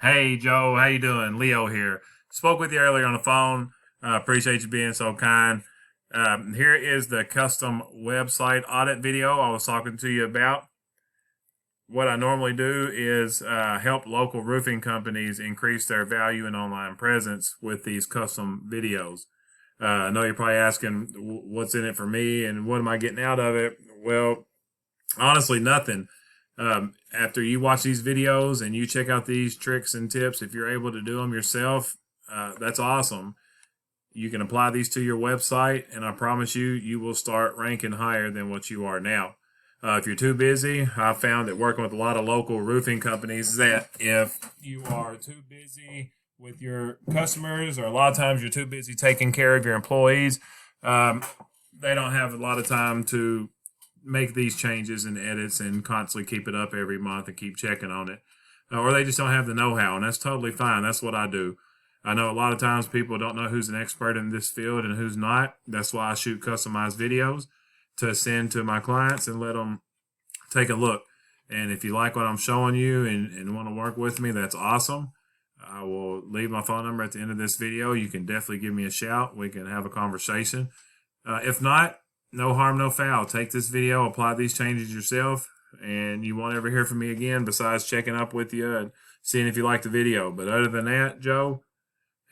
Hey Joe, how you doing? Leo here. Spoke with you earlier on the phone. Appreciate you being so kind. Here is the custom website audit video I was talking to you about. What I normally do is help local roofing companies increase their value and online presence with these custom videos. I know you're probably asking what's in it for me and what am I getting out of it? Well, honestly, nothing. After you watch these videos and you check out these tricks and tips, if you're able to do them yourself, that's awesome. You can apply these to your website, and I promise you, you will start ranking higher than what you are now. If you're too busy, I've found that working with a lot of local roofing companies that if you are too busy with your customers, or a lot of times you're too busy taking care of your employees, they don't have a lot of time to make these changes and edits and constantly keep it up every month and keep checking on it. Or they just don't have the know-how, and that's totally fine. That's what I do. I know a lot of times people don't know who's an expert in this field and who's not. That's why I shoot customized videos to send to my clients and let them take a look. And if you like what I'm showing you and want to work with me, that's awesome. I will leave my phone number at the end of this video. You can definitely give me a shout. We can have a conversation. If not, no harm, no foul. Take this video, apply these changes yourself, and you won't ever hear from me again besides checking up with you and seeing if you like the video. But other than that, Joe,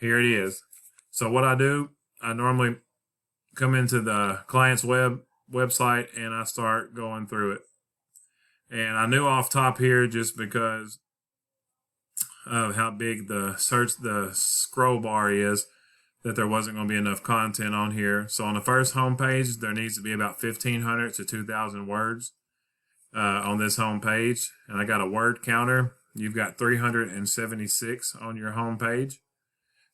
here it is. So what I do, I normally come into the client's website and I start going through it. And I knew off top here, just because of how big the scroll bar is, that there wasn't going to be enough content on here. So on the first homepage, there needs to be about 1,500 to 2,000 words on this homepage. And I got a word counter. You've got 376 on your homepage.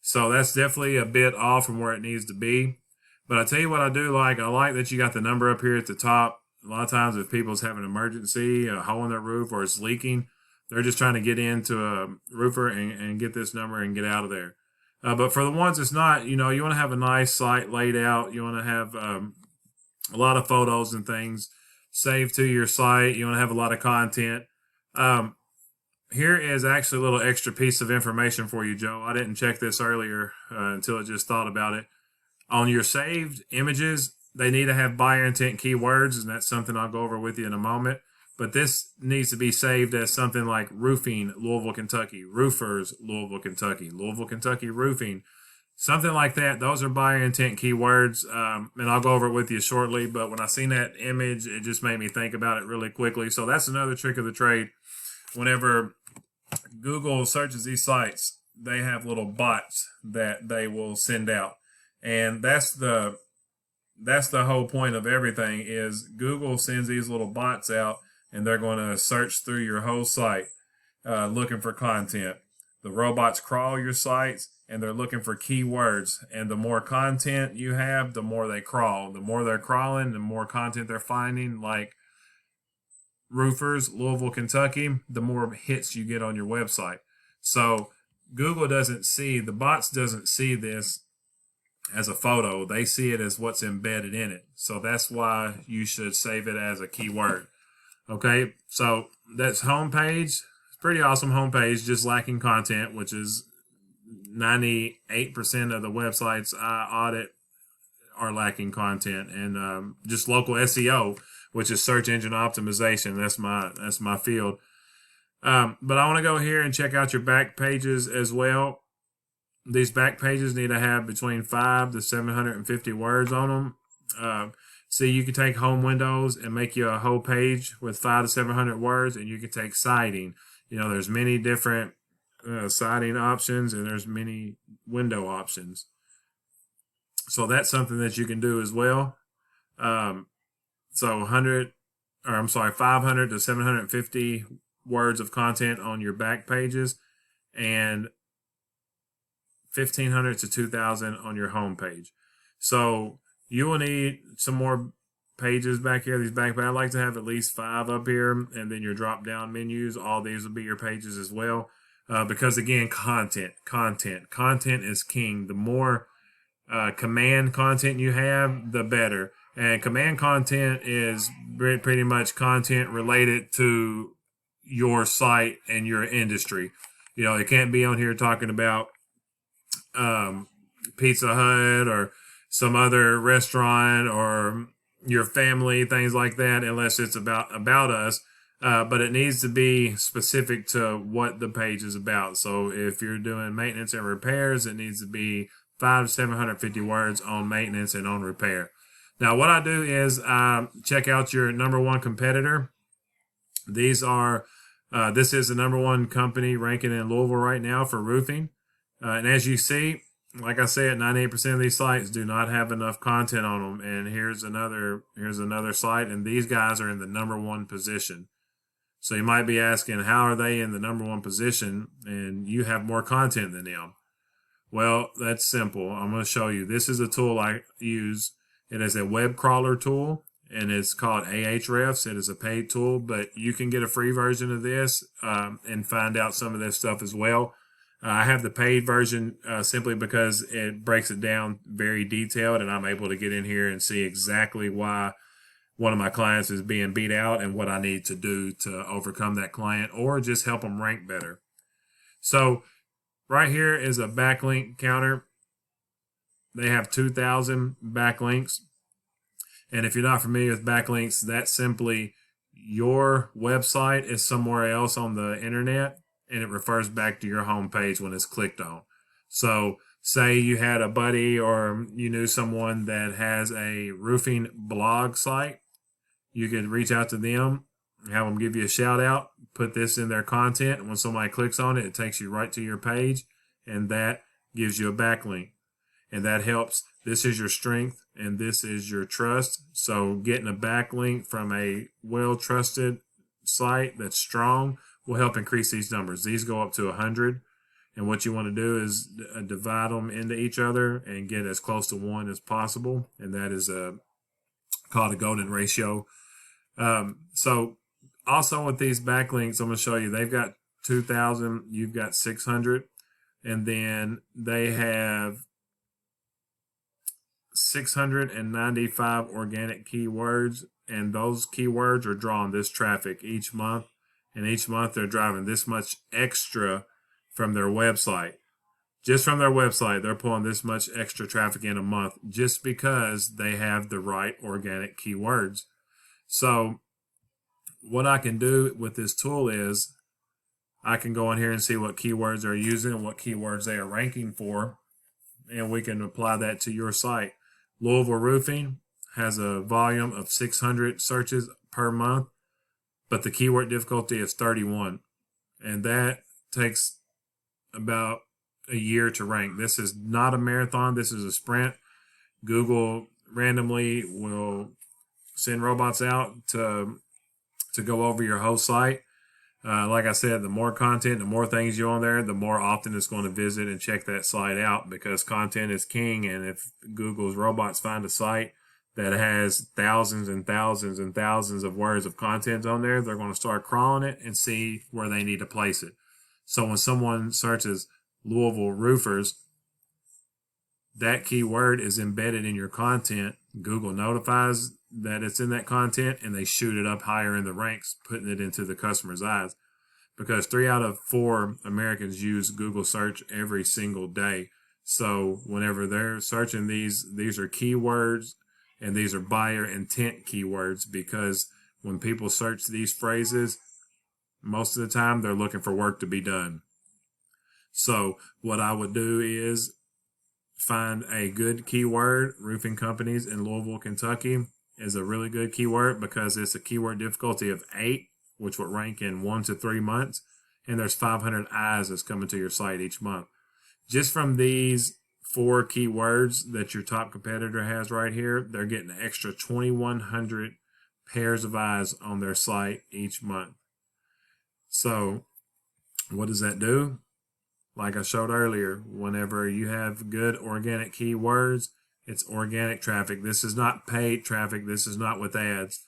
So that's definitely a bit off from where it needs to be. But I tell you what I do like. I like that you got the number up here at the top. A lot of times if people's having an emergency, a hole in their roof, or it's leaking, they're just trying to get into a roofer and get this number and get out of there. But for the ones that's not, you want to have a nice site laid out. You want to have a lot of photos and things saved to your site. You want to have a lot of content. Here is actually a little extra piece of information for you, Joe. I didn't check this earlier until I just thought about it. On your saved images, they need to have buyer intent keywords, and that's something I'll go over with you in a moment. But this needs to be saved as something like roofing, Louisville, Kentucky, roofers, Louisville, Kentucky roofing, something like that. Those are buyer intent keywords, and I'll go over it with you shortly. But when I seen that image, it just made me think about it really quickly. So that's another trick of the trade. Whenever Google searches these sites, they have little bots that they will send out, and that's the whole point of everything. Is Google sends these little bots out, and they're going to search through your whole site looking for content. The robots crawl your sites, and they're looking for keywords. And the more content you have, the more they crawl. The more they're crawling, the more content they're finding, like roofers, Louisville, Kentucky, the more hits you get on your website. So Google the bots doesn't see this as a photo. They see it as what's embedded in it. So that's why you should save it as a keyword. Okay, so that's homepage. It's pretty awesome homepage, just lacking content, which is 98% of the websites I audit are lacking content, and just local SEO, which is search engine optimization. That's my field. But I want to go here and check out your back pages as well. These back pages need to have between 5 to 750 words on them. See, you can take home windows and make you a whole page with 5 to 700 words, and you can take siding. There's many different siding options, and there's many window options. So that's something that you can do as well. So 500 to 750 words of content on your back pages, and 1,500 to 2,000 on your home page. So you will need some more pages back here. These back pages, I like to have at least 5 up here, and then your drop down menus. All these will be your pages as well. Because again, content is king. The more command content you have, the better. And command content is pretty much content related to your site and your industry. You know, it can't be on here talking about Pizza Hut or some other restaurant or your family, things like that, unless it's about us. But it needs to be specific to what the page is about. So if you're doing maintenance and repairs, it needs to be 500 to 750 words on maintenance and on repair. Now, what I do is check out your number one competitor. These are this is the number one company ranking in Louisville right now for roofing. And as you see, like I said, 98% of these sites do not have enough content on them. And here's another site, and these guys are in the number one position. So you might be asking, how are they in the number one position and you have more content than them? Well, that's simple. I'm going to show you. This is a tool I use. It is a web crawler tool, and it's called Ahrefs. It is a paid tool, but you can get a free version of this and find out some of this stuff as well. I have the paid version simply because it breaks it down very detailed, and I'm able to get in here and see exactly why one of my clients is being beat out and what I need to do to overcome that client or just help them rank better. So right here is a backlink counter. They have 2,000 backlinks. And if you're not familiar with backlinks, that's simply your website is somewhere else on the internet and it refers back to your home page when it's clicked on. So say you had a buddy or you knew someone that has a roofing blog site. You could reach out to them, have them give you a shout out, put this in their content. And when somebody clicks on it, it takes you right to your page, and that gives you a backlink. And that helps. This is your strength and this is your trust. So getting a backlink from a well-trusted site that's strong will help increase these numbers. These go up to 100. And what you want to do is divide them into each other and get as close to 1 as possible. And that is called a golden ratio. So also with these backlinks, I'm going to show you, they've got 2,000, you've got 600, and then they have 695 organic keywords, and those keywords are drawing this traffic each month, and each month they're driving this much extra from their website. Just from their website, they're pulling this much extra traffic in a month just because they have the right organic keywords. So what I can do with this tool is I can go in here and see what keywords they're using and what keywords they are ranking for, and we can apply that to your site. Louisville Roofing has a volume of 600 searches per month, but the keyword difficulty is 31, and that takes about a year to rank. This is not a marathon. This is a sprint. Google randomly will send robots out to go over your whole site. Like I said, the more content, the more things you on there, the more often it's going to visit and check that site out, because content is king. And if Google's robots find a site that has thousands and thousands and thousands of words of content on there, they're going to start crawling it and see where they need to place it. So when someone searches Louisville roofers, that keyword is embedded in your content. Google notifies that it's in that content and they shoot it up higher in the ranks, putting it into the customer's eyes. Because 3 out of 4 Americans use Google search every single day. So whenever they're searching these are keywords, and these are buyer intent keywords, because when people search these phrases, most of the time they're looking for work to be done. So what I would do is find a good keyword. Roofing companies in Louisville, Kentucky is a really good keyword because it's a keyword difficulty of 8, which would rank in 1 to 3 months. And there's 500 eyes that's coming to your site each month. Just from these 4 keywords that your top competitor has right here, they're getting an extra 2,100 pairs of eyes on their site each month. So what does that do? Like I showed earlier, whenever you have good organic keywords, it's organic traffic. This is not paid traffic. This is not with ads.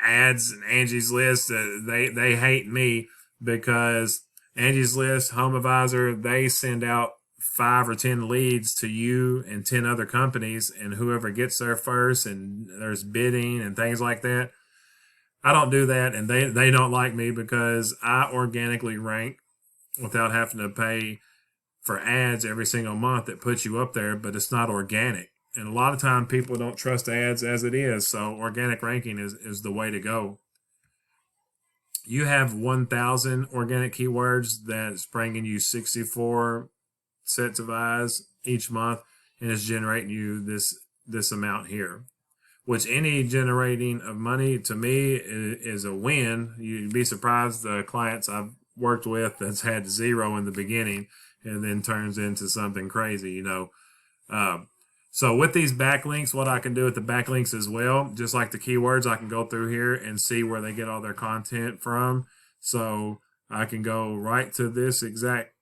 Ads and Angie's List, they hate me because Angie's List, Home Advisor, they send out 5 or 10 leads to you and 10 other companies, and whoever gets there first, and there's bidding and things like that. I don't do that, and they don't like me because I organically rank without having to pay for ads every single month that puts you up there, but it's not organic. And a lot of time people don't trust ads as it is, so organic ranking is the way to go. You have 1,000 organic keywords that's bringing you 64 sets of eyes each month, and it's generating you this amount here. Which any generating of money to me is a win. You'd be surprised the clients I've worked with that's had 0 in the beginning and then turns into something crazy, you know. So with these backlinks, what I can do with the backlinks as well, just like the keywords, I can go through here and see where they get all their content from. So I can go right to this exact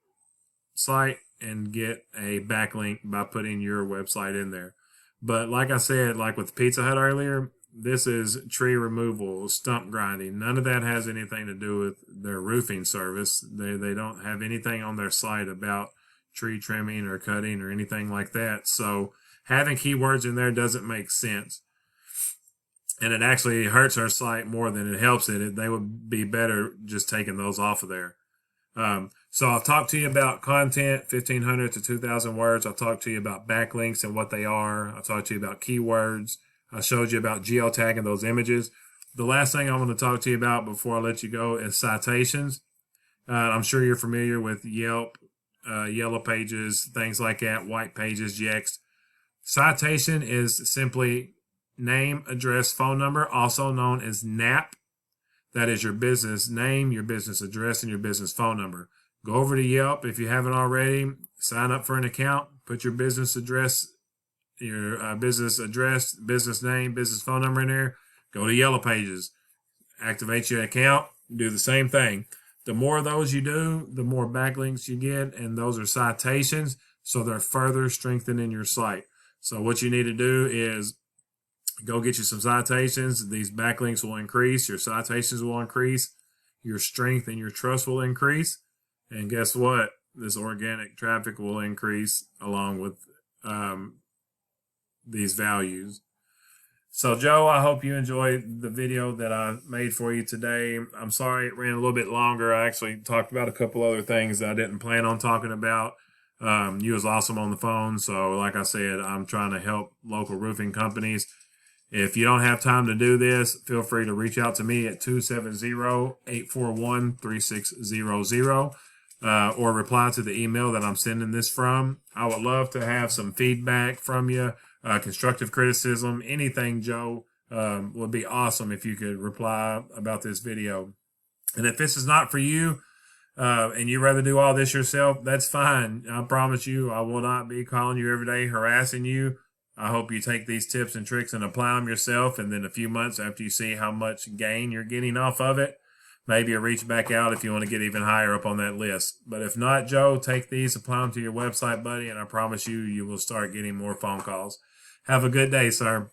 site and get a backlink by putting your website in there. But like I said, like with Pizza Hut earlier, this is tree removal, stump grinding. None of that has anything to do with their roofing service. They don't have anything on their site about tree trimming or cutting or anything like that. So having keywords in there doesn't make sense. And it actually hurts our site more than it helps it. They would be better just taking those off of there. So I've talked to you about content, 1,500 to 2,000 words. I've talked to you about backlinks and what they are. I talked to you about keywords. I showed you about geotagging those images. The last thing I want to talk to you about before I let you go is citations. I'm sure you're familiar with Yelp, Yellow Pages, things like that, White Pages, Yext. Citation is simply name, address, phone number, also known as NAP. That is your business name, your business address, and your business phone number. Go over to Yelp if you haven't already. Sign up for an account. Put your business address, business name, business phone number in there. Go to Yellow Pages. Activate your account. Do the same thing. The more of those you do, the more backlinks you get, and those are citations, so they're further strengthening your site. So what you need to do is go get you some citations. These backlinks will increase. Your citations will increase. Your strength and your trust will increase. And guess what? This organic traffic will increase along with these values. So, Joe, I hope you enjoyed the video that I made for you today. I'm sorry it ran a little bit longer. I actually talked about a couple other things that I didn't plan on talking about. You was awesome on the phone. So, like I said, I'm trying to help local roofing companies. If you don't have time to do this, feel free to reach out to me at 270-841-3600 or reply to the email that I'm sending this from. I would love to have some feedback from you, constructive criticism, anything, Joe, would be awesome if you could reply about this video. And if this is not for you and you'd rather do all this yourself, that's fine. I promise you I will not be calling you every day, harassing you. I hope you take these tips and tricks and apply them yourself. And then a few months after you see how much gain you're getting off of it, maybe you reach back out if you want to get even higher up on that list. But if not, Joe, take these, apply them to your website, buddy, and I promise you, you will start getting more phone calls. Have a good day, sir.